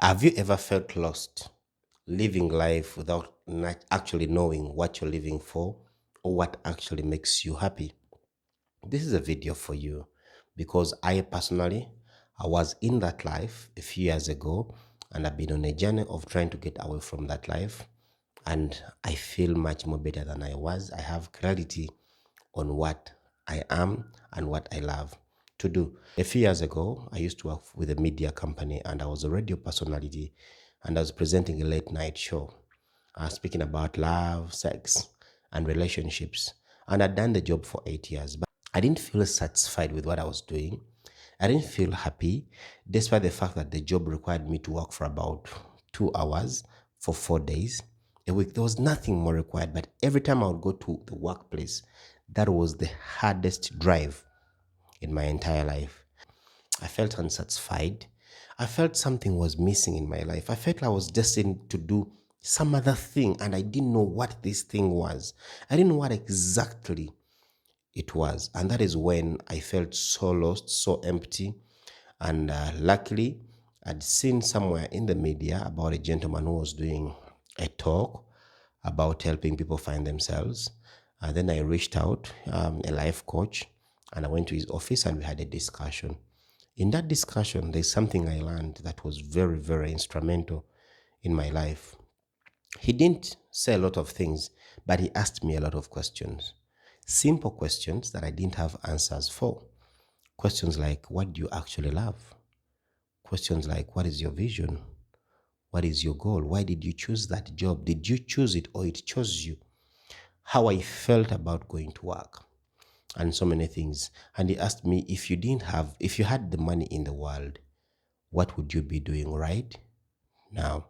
Have you ever felt lost, living life without not actually knowing what you're living for or what actually makes you happy? This is a video for you because I personally, I was in that life a few years ago and I've been on a journey of trying to get away from that life, and I feel much more better than I was. I have clarity on what I am and what I love to do. A few years ago, I used to work with a media company and I was a radio personality and I was presenting a late night show, speaking about love, sex, and relationships. And I'd done the job for 8 years, but I didn't feel satisfied with what I was doing. I didn't feel happy, despite the fact that the job required me to work for about 2 hours for 4 days a week. There was nothing more required, but every time I would go to the workplace, that was the hardest drive in my entire life. I felt unsatisfied. I felt something was missing in my life. I felt I was destined to do some other thing, and I didn't know what this thing was. I didn't know what exactly it was. And that is when I felt so lost, so empty. And luckily, I'd seen somewhere in the media about a gentleman who was doing a talk about helping people find themselves. And then I reached out, a life coach, and I went to his office and we had a discussion. In that discussion, there's something I learned that was very, very instrumental in my life. He didn't say a lot of things, but he asked me a lot of questions. Simple questions that I didn't have answers for. Questions like, what do you actually love? Questions like, what is your vision? What is your goal? Why did you choose that job? Did you choose it or it chose you? How I felt about going to work and so many things. And he asked me, if you had the money in the world, what would you be doing right now?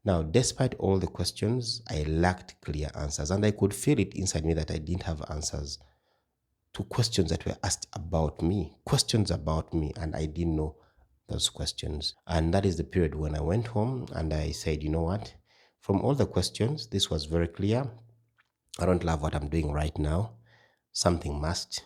Now, despite all the questions, I lacked clear answers and I could feel it inside me that I didn't have answers to questions that were asked about me, and I didn't know those questions. And that is the period when I went home and I said, you know what? From all the questions, this was very clear. I don't love what I'm doing right now. Something must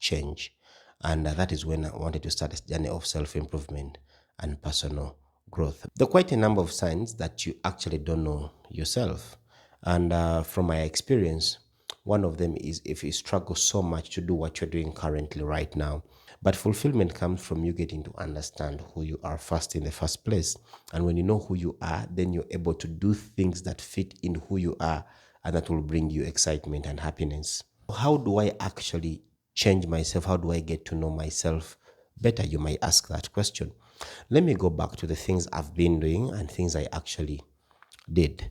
change. And that is when I wanted to start a journey of self improvement and personal growth. There are quite a number of signs that you actually don't know yourself. And from my experience, one of them is if you struggle so much to do what you're doing currently right now. But fulfillment comes from you getting to understand who you are first in the first place. And when you know who you are, then you're able to do things that fit in who you are and that will bring you excitement and happiness. How do I actually change myself? How do I get to know myself better? You might ask that question. Let me go back to the things I've been doing and things I actually did.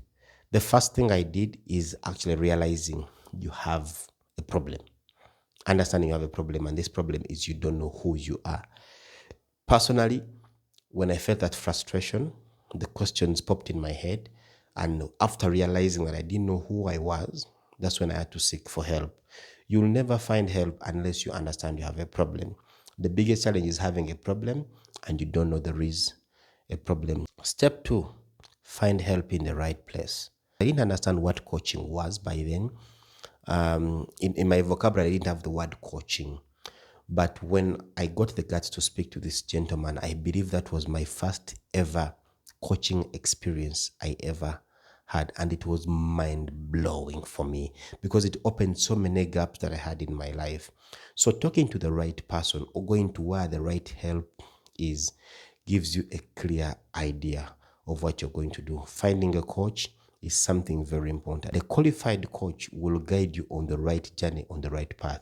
The first thing I did is actually realizing you have a problem. Understanding you have a problem, and this problem is you don't know who you are. Personally, when I felt that frustration, the questions popped in my head. And after realizing that I didn't know who I was, that's when I had to seek for help. You'll never find help unless you understand you have a problem. The biggest challenge is having a problem and you don't know there is a problem. Step two, find help in the right place. I didn't understand what coaching was by then. In my vocabulary, I didn't have the word coaching. But when I got the guts to speak to this gentleman, I believe that was my first ever coaching experience I ever had. And it was mind blowing for me because it opened so many gaps that I had in my life. So, talking to the right person or going to where the right help is gives you a clear idea of what you're going to do. Finding a coach is something very important. A qualified coach will guide you on the right journey, on the right path.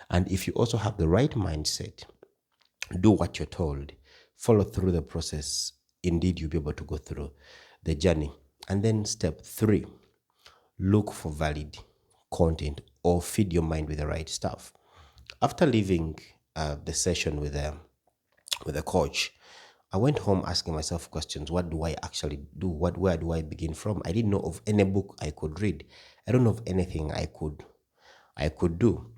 And if you also have the right mindset, do what you're told, follow through the process, indeed you'll be able to go through the journey. And then step three, look for valid content or feed your mind with the right stuff. After leaving the session with a coach, I went home asking myself questions. What do I actually do? Where do I begin from? I didn't know of any book I could read. I don't know of anything I could do.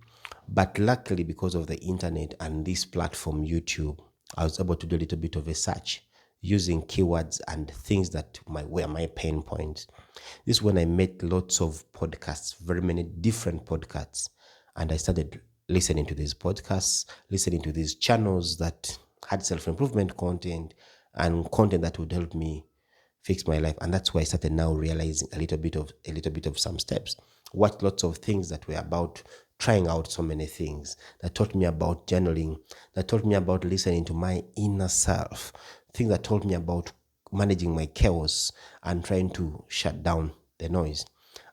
But luckily, because of the internet and this platform, YouTube, I was able to do a little bit of a search using keywords and things that were my pain points. This is when I met lots of podcasts, very many different podcasts, and I started listening to these podcasts, listening to these channels that had self-improvement content and content that would help me fix my life. And that's why I started now realizing a little bit of some steps. Watched lots of things that were about trying out so many things, that taught me about journaling, that taught me about listening to my inner self, things that taught me about managing my chaos and trying to shut down the noise.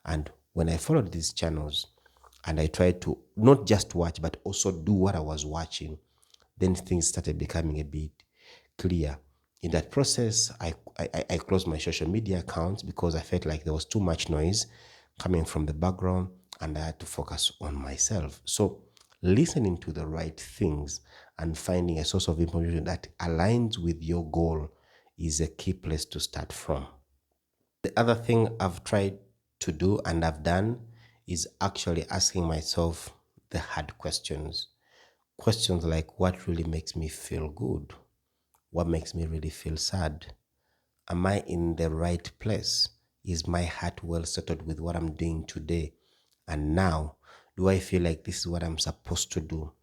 And when I followed these channels and I tried to not just watch but also do what I was watching, then things started becoming a bit clear. In that process, I closed my social media accounts because I felt like there was too much noise coming from the background and I had to focus on myself. So, listening to the right things and finding a source of information that aligns with your goal is a key place to start from. The other thing I've tried to do and I've done is actually asking myself the hard questions. Questions like, what really makes me feel good? What makes me really feel sad? Am I in the right place? Is my heart well settled with what I'm doing today? And now, do I feel like this is what I'm supposed to do?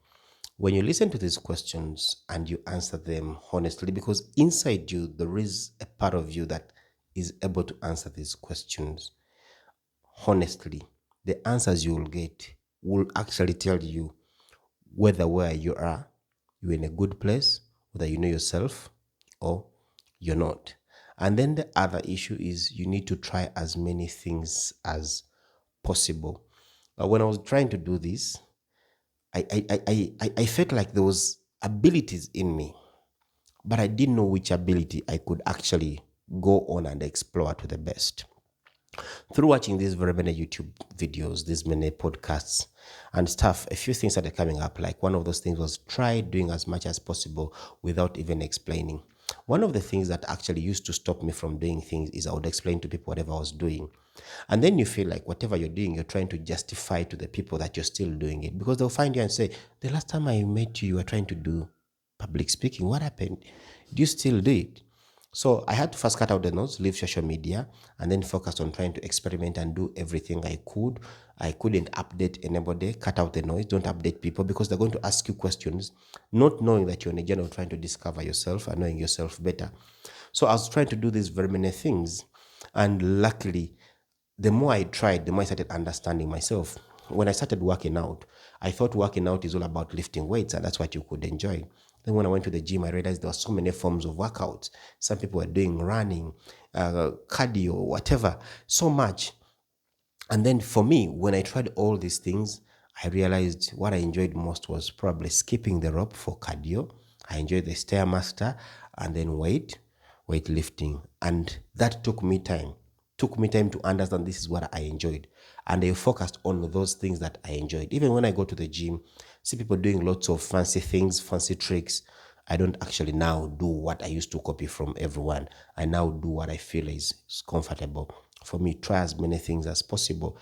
When you listen to these questions and you answer them honestly, because inside you, there is a part of you that is able to answer these questions honestly, the answers you will get will actually tell you whether where you are, you're in a good place, whether you know yourself or you're not. And then the other issue is you need to try as many things as possible. When I was trying to do this, I felt like there was abilities in me, but I didn't know which ability I could actually go on and explore to the best. Through watching these very many YouTube videos, these many podcasts and stuff, a few things started coming up. Like one of those things was try doing as much as possible without even explaining. One of the things that actually used to stop me from doing things is I would explain to people whatever I was doing. And then you feel like whatever you're doing, you're trying to justify to the people that you're still doing it because they'll find you and say, the last time I met you, you were trying to do public speaking. What happened? Do you still do it? So I had to first cut out the notes, leave social media, and then focus on trying to experiment and do everything I could. I couldn't update anybody, cut out the noise, don't update people because they're going to ask you questions, not knowing that you're in a journey trying to discover yourself and knowing yourself better. So I was trying to do these very many things. And luckily, the more I tried, the more I started understanding myself. When I started working out, I thought working out is all about lifting weights and that's what you could enjoy. Then when I went to the gym, I realized there were so many forms of workouts. Some people were doing running, cardio, whatever, so much. And then for me, when I tried all these things, I realized what I enjoyed most was probably skipping the rope for cardio. I enjoyed the stairmaster and then weightlifting. And that took me time to understand this is what I enjoyed. And I focused on those things that I enjoyed. Even when I go to the gym, see people doing lots of fancy things, fancy tricks. I don't actually now do what I used to copy from everyone. I now do what I feel is comfortable. For me, try as many things as possible.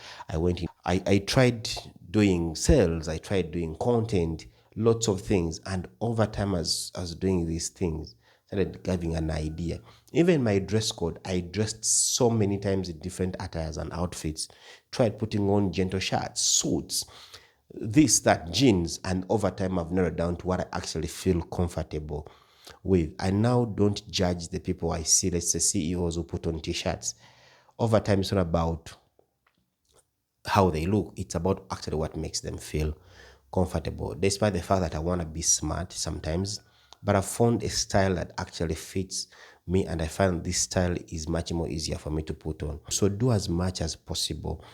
I tried doing sales, I tried doing content, lots of things. And over time, as I was doing these things, started having an idea. Even my dress code, I dressed so many times in different attires and outfits. Tried putting on gentle shirts, suits, this, that, jeans, and over time I've narrowed down to what I actually feel comfortable with. I now don't judge the people I see, let's say CEOs who put on t-shirts. Over time, it's not about how they look, it's about actually what makes them feel comfortable. Despite the fact that I want to be smart sometimes, but I've found a style that actually fits me, and I find this style is much more easier for me to put on. So do as much as possible.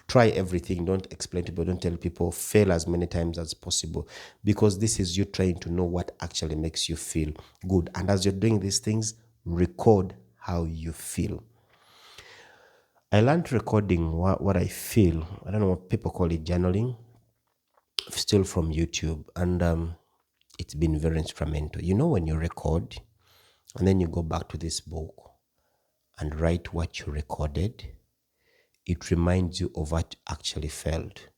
Try everything. Don't explain to people, don't tell people, fail as many times as possible because this is you trying to know what actually makes you feel good. And as you're doing these things, record how you feel. I learned recording what I feel. I don't know what people call it, journaling, still from YouTube. And it's been very instrumental. You know, when you record and then you go back to this book and write what you recorded, it reminds you of what you actually felt.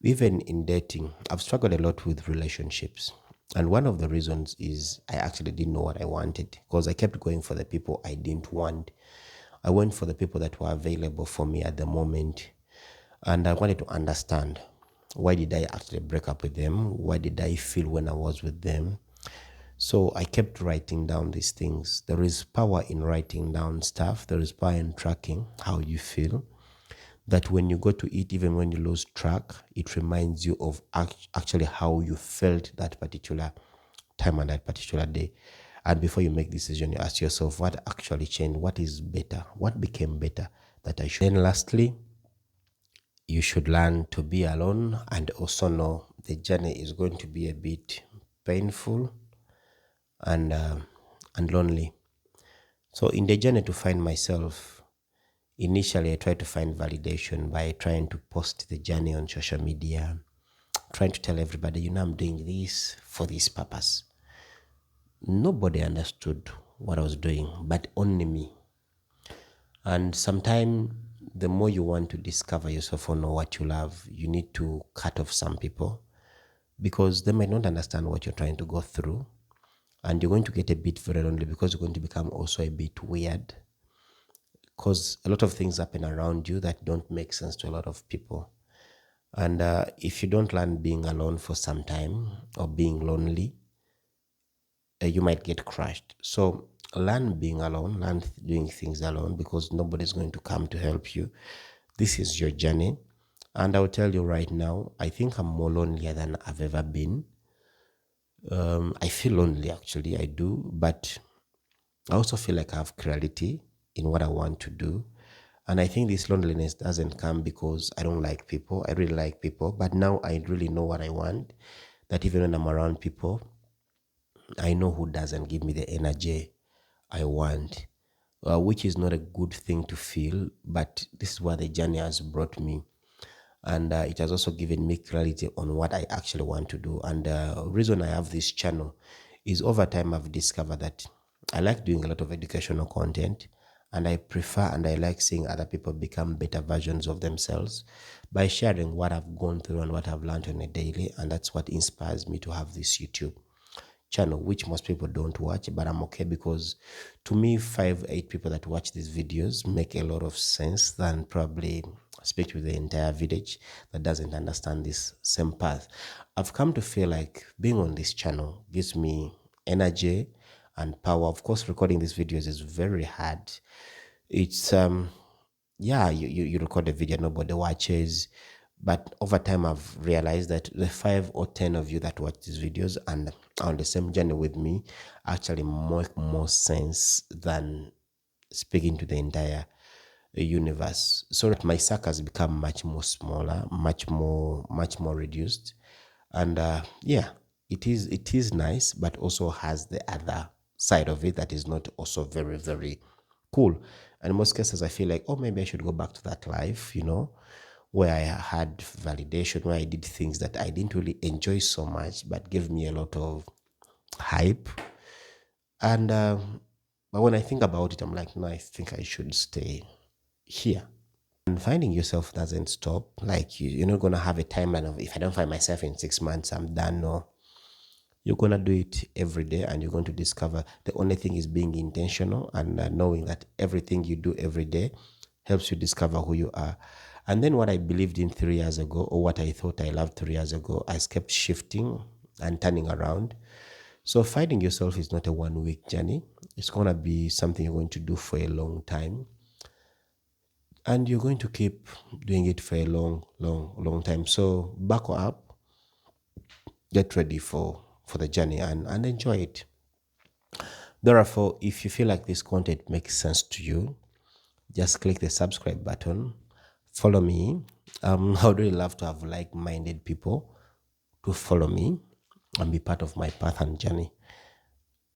Even in dating, I've struggled a lot with relationships. And one of the reasons is I actually didn't know what I wanted because I kept going for the people I didn't want. I went for the people that were available for me at the moment. And I wanted to understand, why did I actually break up with them? Why did I feel when I was with them? So I kept writing down these things. There is power in writing down stuff. There is power in tracking how you feel. That when you go to eat, even when you lose track, it reminds you of actually how you felt that particular time and that particular day. And before you make decision, you ask yourself, what actually changed? What is better? What became better that I should? Then lastly, you should learn to be alone and also know the journey is going to be a bit painful and lonely. So in the journey to find myself, initially I tried to find validation by trying to post the journey on social media, trying to tell everybody, I'm doing this for this purpose. Nobody understood what I was doing, but only me. And sometimes the more you want to discover yourself or know what you love, you need to cut off some people because they might not understand what you're trying to go through. And you're going to get a bit very lonely because you're going to become also a bit weird because a lot of things happen around you that don't make sense to a lot of people. And if you don't learn being alone for some time or being lonely, you might get crushed. So learn being alone, learn doing things alone because nobody's going to come to help you. This is your journey. And I'll tell you right now, I think I'm more lonelier than I've ever been. I feel lonely actually, I do, but I also feel like I have clarity in what I want to do. And I think this loneliness doesn't come because I don't like people. I really like people, but now I really know what I want. That even when I'm around people, I know who doesn't give me the energy I want, which is not a good thing to feel, but this is where the journey has brought me. And it has also given me clarity on what I actually want to do. And the reason I have this channel is over time I've discovered that I like doing a lot of educational content, and I prefer and I like seeing other people become better versions of themselves by sharing what I've gone through and what I've learned on a daily. And that's what inspires me to have this YouTube channel, which most people don't watch, but I'm okay because to me, 5-8 people that watch these videos make a lot of sense than probably speak to the entire village that doesn't understand this same path. I've come to feel like being on this channel gives me energy and power. Of course, recording these videos is very hard. It's yeah, you record a video, nobody watches. But over time, I've realized that the 5 or 10 of you that watch these videos and are on the same journey with me actually make more sense than speaking to the entire universe. So that my circle has become much more smaller, much more reduced. And yeah, it is nice, but also has the other side of it that is not also very, very cool. And in most cases, I feel like, oh, maybe I should go back to that life, where I had validation, where I did things that I didn't really enjoy so much, but gave me a lot of hype. And but when I think about it, I'm like, no, I think I should stay here. And finding yourself doesn't stop. Like you're not gonna have a timeline of if I don't find myself in 6 months, I'm done. No, you're gonna do it every day, and you're going to discover. The only thing is being intentional and knowing that everything you do every day helps you discover who you are. And then what I believed in 3 years ago, or what I thought I loved 3 years ago, I kept shifting and turning around. So finding yourself is not a 1 week journey. It's gonna be something you're going to do for a long time. And you're going to keep doing it for a long, long, long time. So buckle up, get ready for the journey and enjoy it. Therefore, if you feel like this content makes sense to you, just click the subscribe button, follow me. I would really love to have like-minded people to follow me and be part of my path and journey.